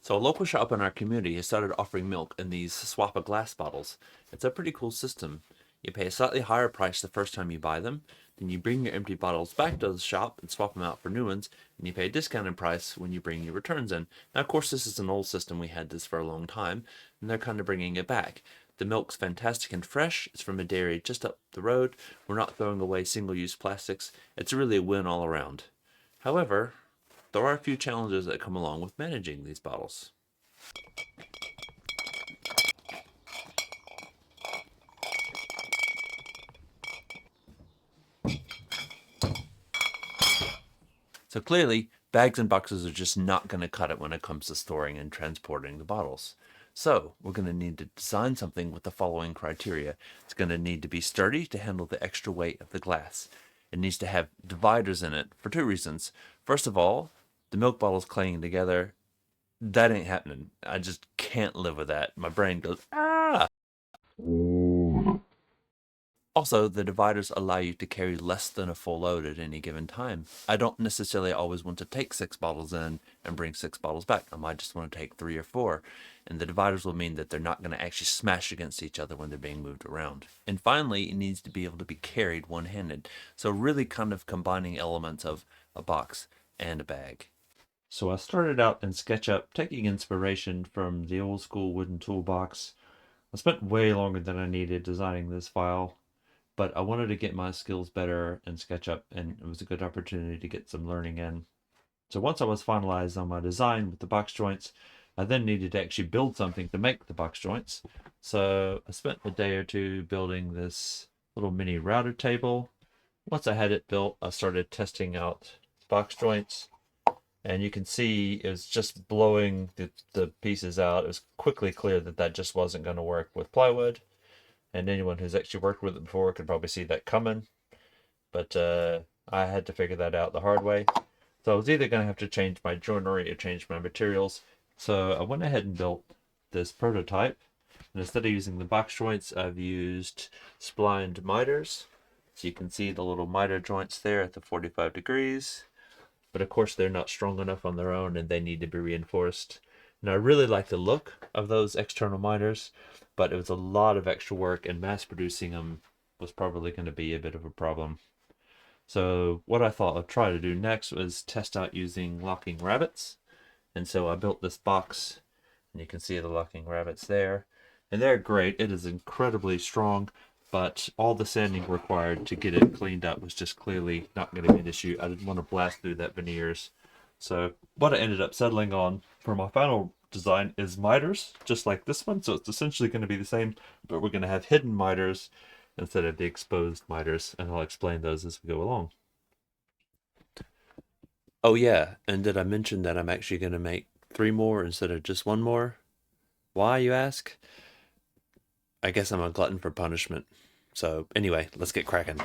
So a local shop in our community has started offering milk in these swap of glass bottles. It's a pretty cool system. You pay a slightly higher price the first time you buy them, then you bring your empty bottles back to the shop and swap them out for new ones, and you pay a discounted price when you bring your returns in. Now, of course, this is an old system. We had this for a long time, and they're kind of bringing it back. The milk's fantastic and fresh. It's from a dairy just up the road. We're not throwing away single-use plastics. It's really a win all around. However, there are a few challenges that come along with managing these bottles. So clearly, bags and boxes are just not going to cut it when it comes to storing and transporting the bottles. So we're going to need to design something with the following criteria. It's going to need to be sturdy to handle the extra weight of the glass. It needs to have dividers in it for two reasons. First of all, the milk bottles clanging together, that ain't happening. I just can't live with that. My brain goes, ah! Also, the dividers allow you to carry less than a full load at any given time. I don't necessarily always want to take 6 bottles in and bring 6 bottles back. I might just want to take 3 or 4. And the dividers will mean that they're not going to actually smash against each other when they're being moved around. And finally, it needs to be able to be carried one-handed. So really kind of combining elements of a box and a bag. So I started out in SketchUp, taking inspiration from the old school wooden toolbox. I spent way longer than I needed designing this file, but I wanted to get my skills better in SketchUp, and it was a good opportunity to get some learning in. So once I was finalized on my design with the box joints, I then needed to actually build something to make the box joints. So I spent a day or two building this little mini router table. Once I had it built, I started testing out box joints, and you can see it was just blowing the pieces out. It was quickly clear that that just wasn't going to work with plywood. And anyone who's actually worked with it before could probably see that coming. But I had to figure that out the hard way. So I was either going to have to change my joinery or change my materials. So I went ahead and built this prototype. And instead of using the box joints, I've used splined miters. So you can see the little miter joints there at the 45 degrees. But of course, they're not strong enough on their own and they need to be reinforced. And I really like the look of those external miters, but it was a lot of extra work, and mass producing them was probably going to be a bit of a problem. So what I thought I'd try to do next was test out using locking rabbets. And so I built this box, and you can see the locking rabbets there. And they're great. It is incredibly strong, but all the sanding required to get it cleaned up was just clearly not going to be an issue. I didn't want to blast through that veneers. So what I ended up settling on for my final design is miters, just like this one. So it's essentially going to be the same, but we're going to have hidden miters instead of the exposed miters, and I'll explain those as we go along. Oh yeah, and did I mention that I'm actually going to make 3 more instead of just 1 more? Why, you ask? I guess I'm a glutton for punishment. So anyway, let's get cracking.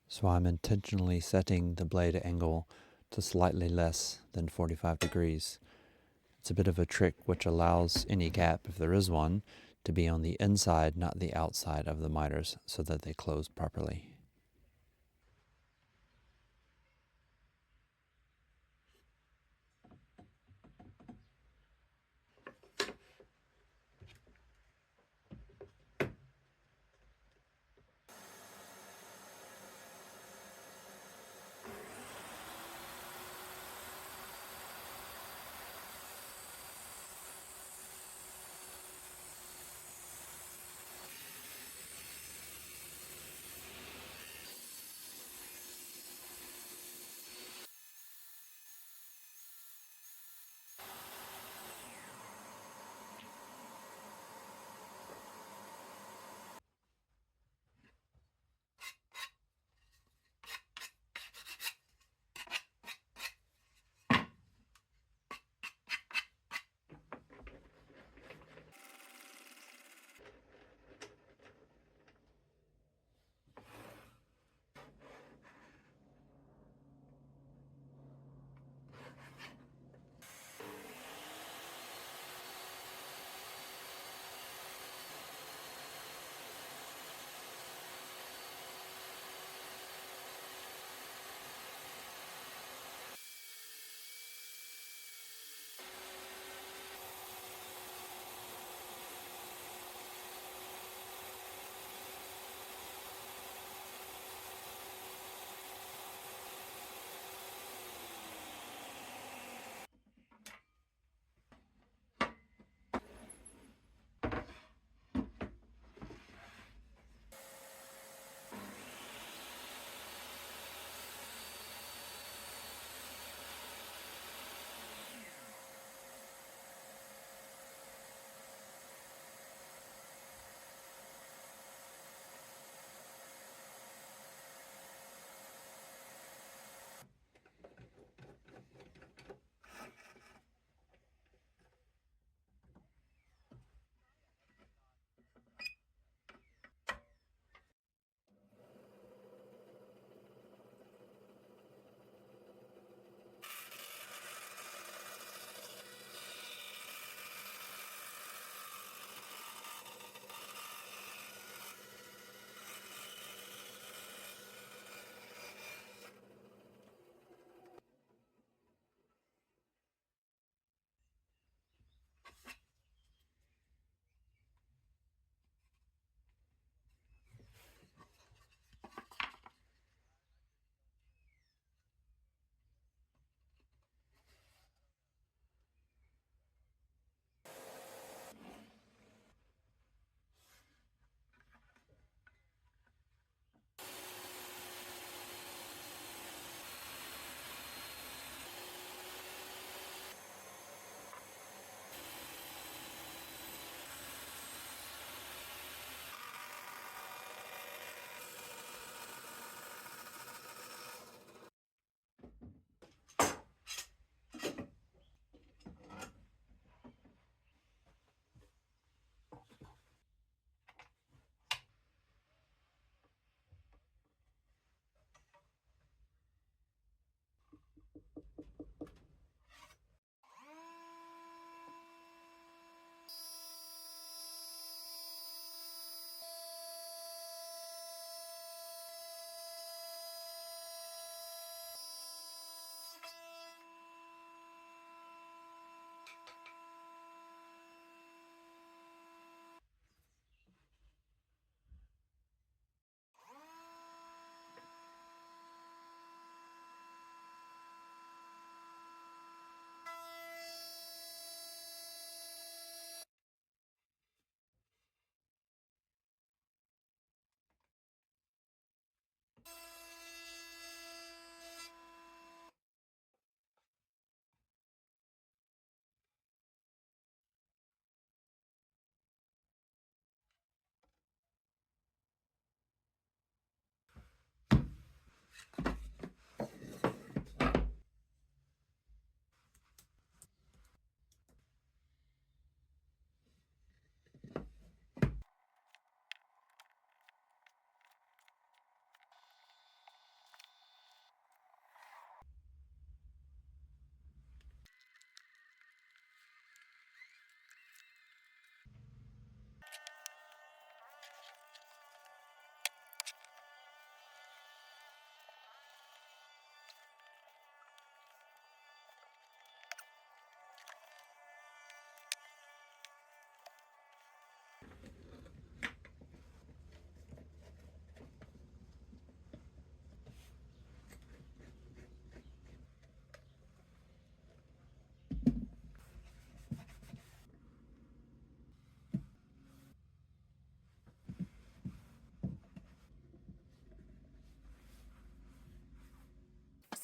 So I'm intentionally setting the blade angle to slightly less than 45 degrees. It's a bit of a trick which allows any gap, if there is one, to be on the inside, not the outside of the miters, so that they close properly.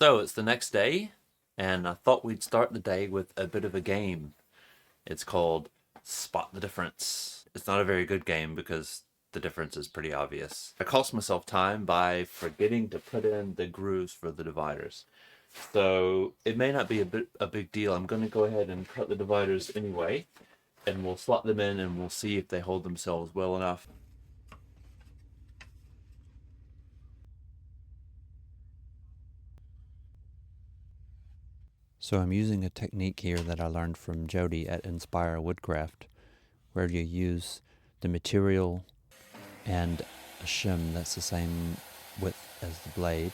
So it's the next day, and I thought we'd start the day with a bit of a game. It's called Spot the Difference. It's not a very good game because the difference is pretty obvious. I cost myself time by forgetting to put in the grooves for the dividers. So it may not be a big deal. I'm going to go ahead and cut the dividers anyway, and we'll slot them in and we'll see if they hold themselves well enough. So I'm using a technique here that I learned from Jody at Inspire Woodcraft, where you use the material and a shim that's the same width as the blade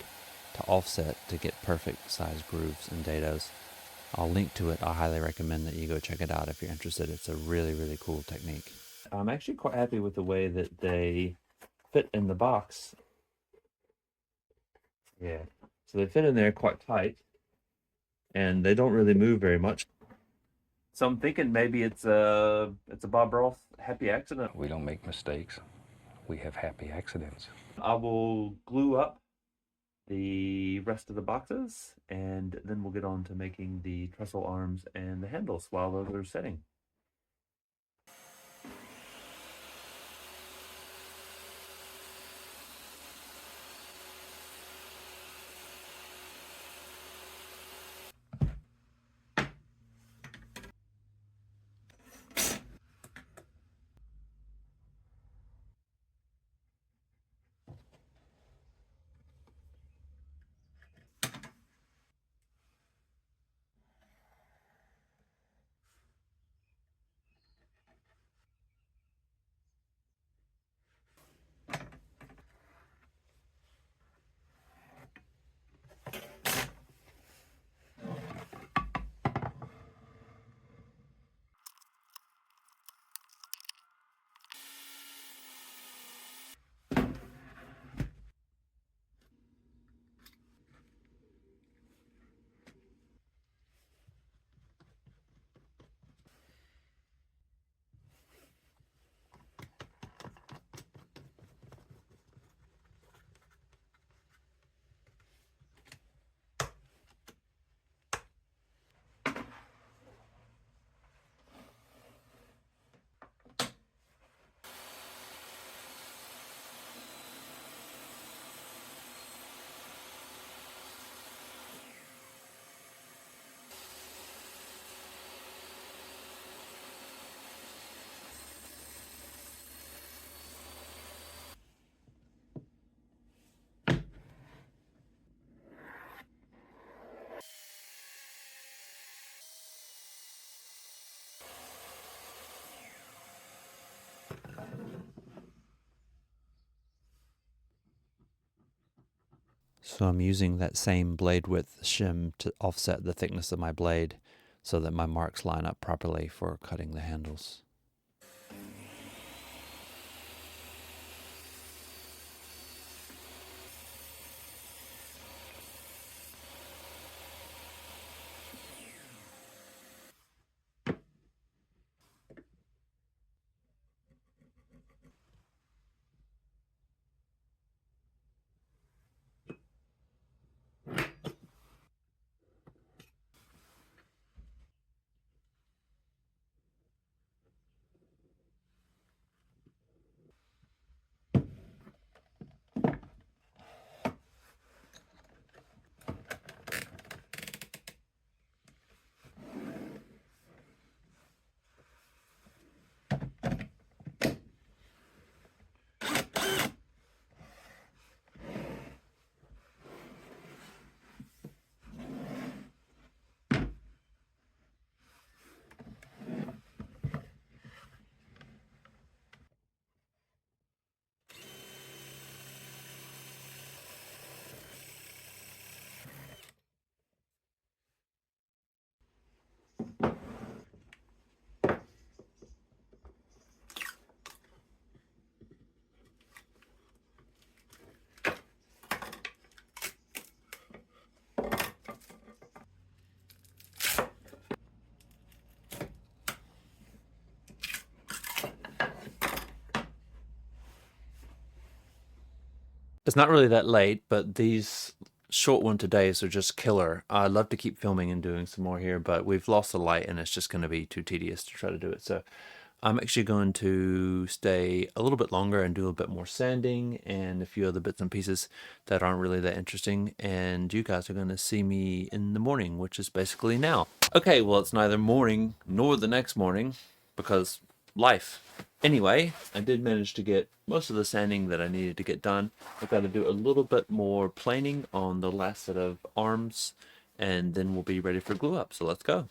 to offset to get perfect size grooves and dados. I'll link to it. I highly recommend that you go check it out if you're interested. It's a really, really cool technique. I'm actually quite happy with the way that they fit in the box. Yeah. So they fit in there quite tight, and they don't really move very much. So I'm thinking maybe it's a Bob Ross happy accident. We don't make mistakes. We have happy accidents. I will glue up the rest of the boxes, and then we'll get on to making the trestle arms and the handles while those are setting. So I'm using that same blade width shim to offset the thickness of my blade so that my marks line up properly for cutting the handles. It's not really that late, but these short one today, so just killer. I'd love to keep filming and doing some more here, but we've lost the light and it's just going to be too tedious to try to do it. So I'm actually going to stay a little bit longer and do a little bit more sanding and a few other bits and pieces that aren't really that interesting. And you guys are going to see me in the morning, which is basically now. Okay, well, it's neither morning nor the next morning because life. Anyway, I did manage to get most of the sanding that I needed to get done. I've got to do a little bit more planing on the last set of arms, and then we'll be ready for glue up. So let's go.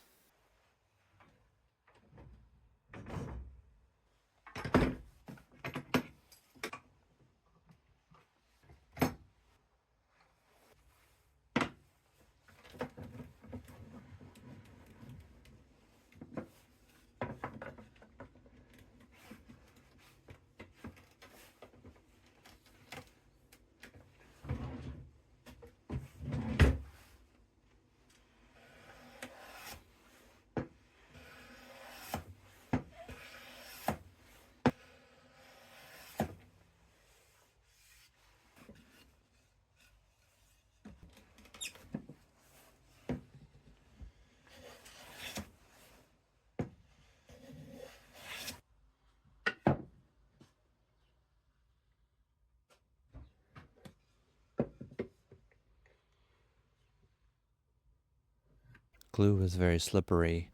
Glue is very slippery,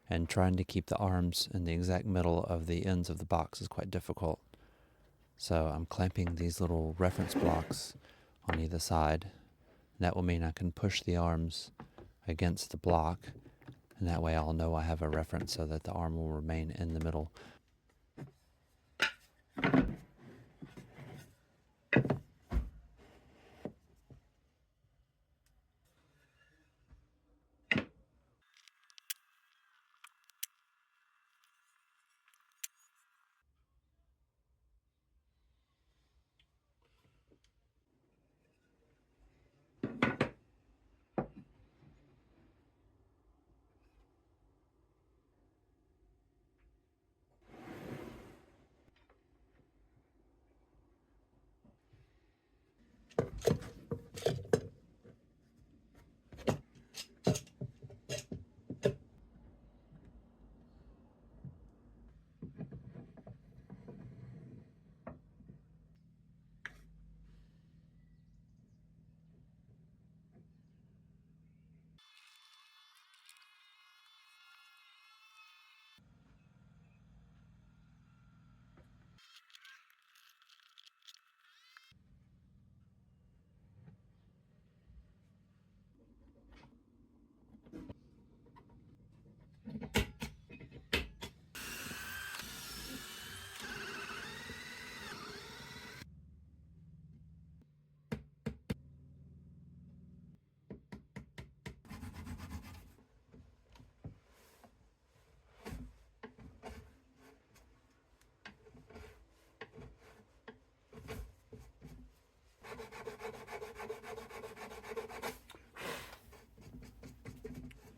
and trying to keep the arms in the exact middle of the ends of the box is quite difficult. So I'm clamping these little reference blocks on either side. That will mean I can push the arms against the block, and that way I'll know I have a reference so that the arm will remain in the middle.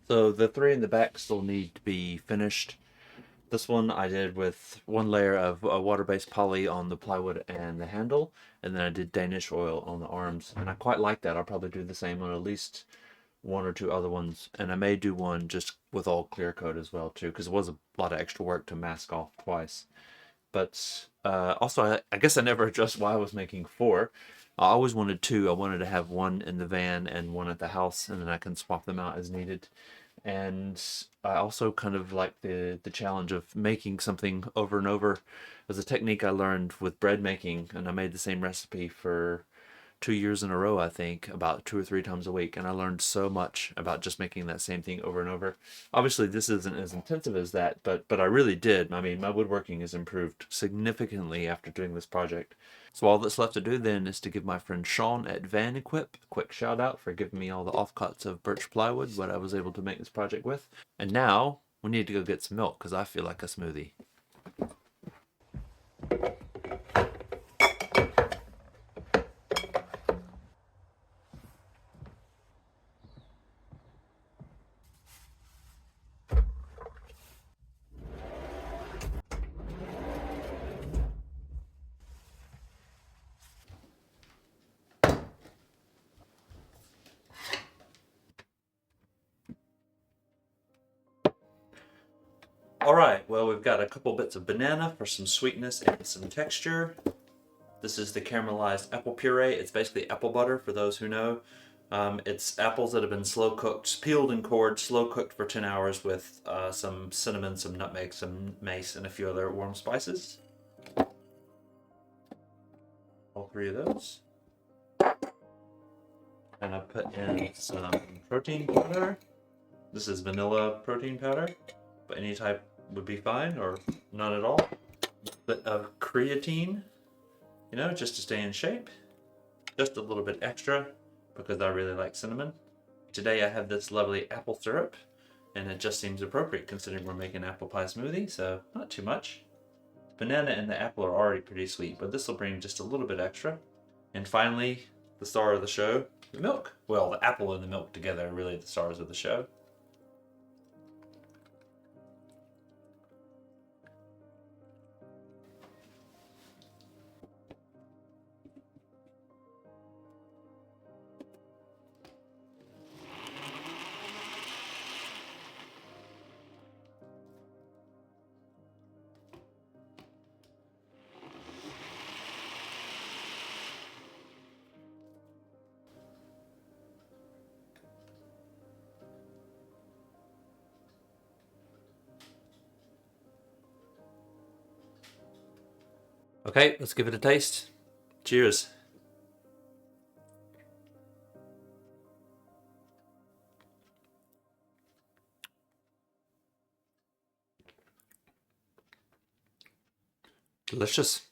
So the three in the back still need to be finished. This one I did with one layer of water-based poly on the plywood and the handle, and then I did Danish oil on the arms, and I quite like that. I'll probably do the same on at least one or two other ones, and I may do one just with all clear coat as well too, because it was a lot of extra work to mask off twice. But also, I guess I never addressed why I was making four. I always wanted two. I wanted to have one in the van and one at the house, and then I can swap them out as needed. And I also kind of like the challenge of making something over and over. It was a technique I learned with bread making, and I made the same recipe for 2 years in a row, I think, about 2 or 3 times a week, and I learned so much about just making that same thing over and over. Obviously, this isn't as intensive as that, but I really did. I mean, my woodworking has improved significantly after doing this project. So all that's left to do then is to give my friend Sean at Van Equip a quick shout out for giving me all the offcuts of birch plywood, what I was able to make this project with. And now we need to go get some milk because I feel like a smoothie. All right, well, we've got a couple bits of banana for some sweetness and some texture. This is the caramelized apple puree. It's basically apple butter for those who know. It's apples that have been slow cooked, peeled and cored, slow cooked for 10 hours with some cinnamon, some nutmeg, some mace, and a few other warm spices. All three of those. And I put in some protein powder. This is vanilla protein powder, but any type would be fine, or none at all. Bit of creatine, just to stay in shape. Just a little bit extra because I really like cinnamon. Today I have this lovely apple syrup, and it just seems appropriate considering we're making apple pie smoothie, so not too much. The banana and the apple are already pretty sweet, but this will bring just a little bit extra. And finally, the star of the show, the milk. Well, the apple and the milk together are really the stars of the show. Okay, let's give it a taste. Cheers. Delicious.